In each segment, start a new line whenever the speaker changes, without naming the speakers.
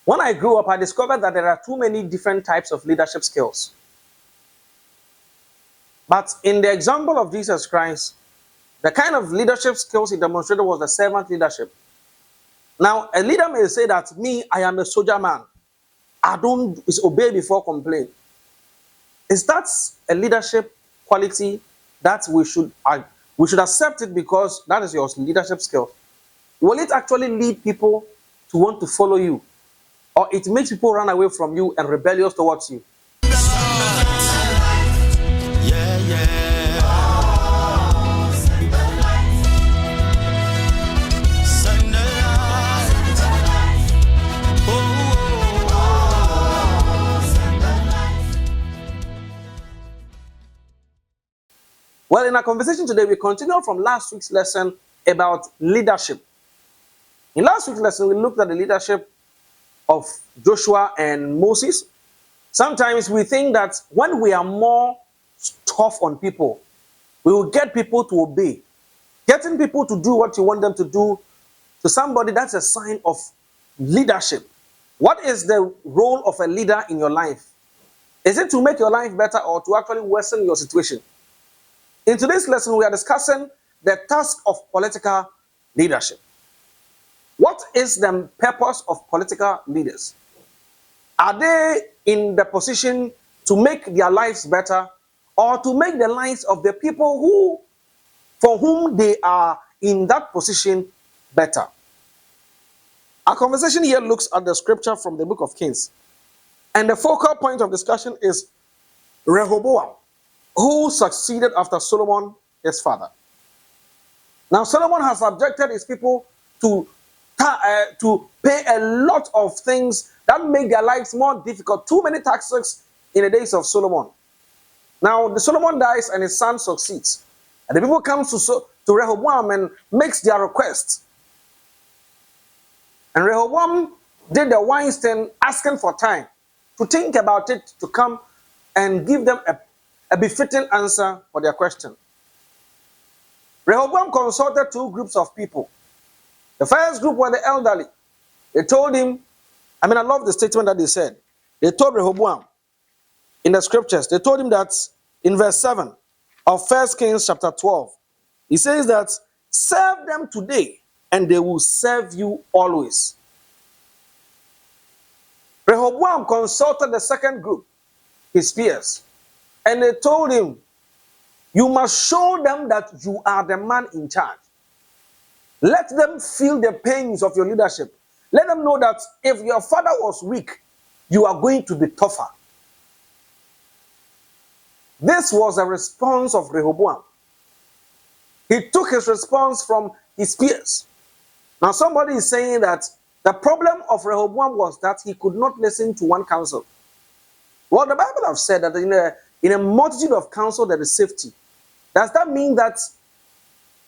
When I grew up, I discovered that there are too many different types of leadership skills. But in the example of Jesus Christ, the kind of leadership skills he demonstrated was the servant leadership. Now, a leader may say that, me, I am a soldier man. I don't obey before complain. Is that a leadership quality that we should accept it because that is your leadership skill? Will it actually lead people to want to follow you? Or it makes people run away from you and rebellious towards you? Well, in our conversation today, we continue from last week's lesson about leadership. In last week's lesson, we looked at the leadership of Joshua and Moses. Sometimes we think that when we are more tough on people, we will get people to obey. Getting people to do what you want them to do to somebody, that's a sign of leadership. What is the role of a leader in your life? Is it to make your life better or to actually worsen your situation? In today's lesson, we are discussing the task of political leadership. What is the purpose of political leaders? Are they in the position to make their lives better or to make the lives of the people for whom they are in that position better? Our conversation here looks at the scripture from the book of Kings. And the focal point of discussion is Rehoboam, who succeeded after Solomon, his father. Now, Solomon has subjected his people to pay a lot of things that make their lives more difficult. Too many taxes in the days of Solomon. Now, the Solomon dies and his son succeeds. And the people come to Rehoboam and makes their request. And Rehoboam did the wise thing, asking for time to think about it, to come and give them a befitting answer for their question. Rehoboam consulted two groups of people. The first group were the elderly. They told him, I love the statement that they said. They told Rehoboam in the scriptures, they told him that in verse 7 of 1 Kings chapter 12, he says that, serve them today and they will serve you always. Rehoboam consulted the second group, his peers, and they told him, you must show them that you are the man in charge. Let them feel the pains of your leadership. Let them know that if your father was weak, you are going to be tougher. This was a response of Rehoboam. He took his response from his peers. Now somebody is saying that the problem of Rehoboam was that he could not listen to one counsel. Well, the Bible has said that in a multitude of counsel there is safety. Does that mean that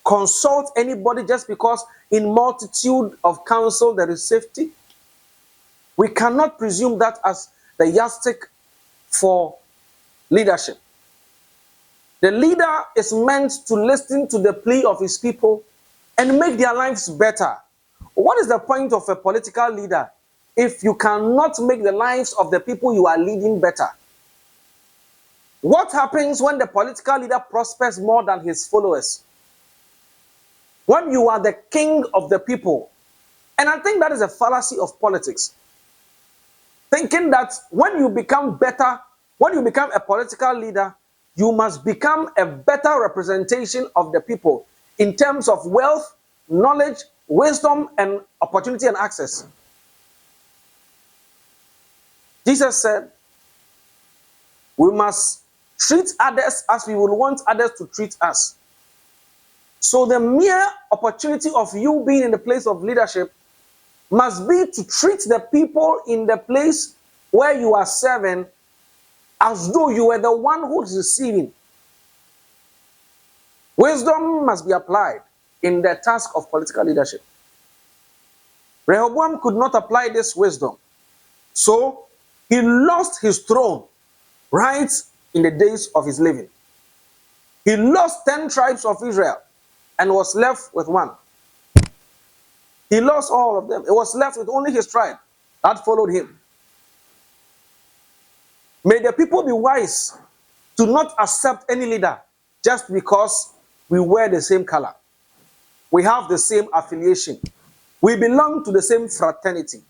consult anybody just because in multitude of counsel there is safety? We cannot presume that as the yardstick for leadership. The leader is meant to listen to the plea of his people and make their lives better. What is the point of a political leader if you cannot make the lives of the people you are leading better? What happens when the political leader prospers more than his followers? When you are the king of the people. And I think that is a fallacy of politics. Thinking that when you become better, when you become a political leader, you must become a better representation of the people in terms of wealth, knowledge, wisdom, and opportunity and access. Jesus said, we must treat others as we would want others to treat us. So the mere opportunity of you being in the place of leadership must be to treat the people in the place where you are serving as though you were the one who is receiving. Wisdom must be applied in the task of political leadership. Rehoboam could not apply this wisdom. So he lost his throne right in the days of his living. He lost 10 tribes of Israel and was left with one. He lost all of them. It was left with only his tribe. that followed him. May the people be wise to not accept any leader just because we wear the same color. We have the same affiliation. We belong to the same fraternity.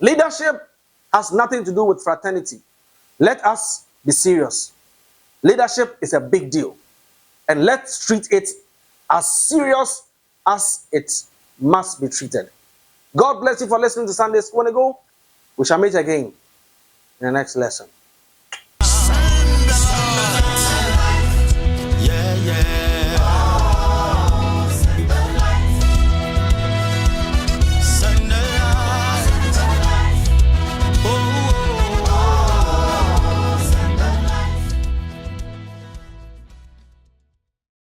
Leadership has nothing to do with fraternity. Let us be serious. Leadership is a big deal. And let's treat it as serious as it must be treated. God bless you for listening to Sunday School. We shall meet again in the next lesson.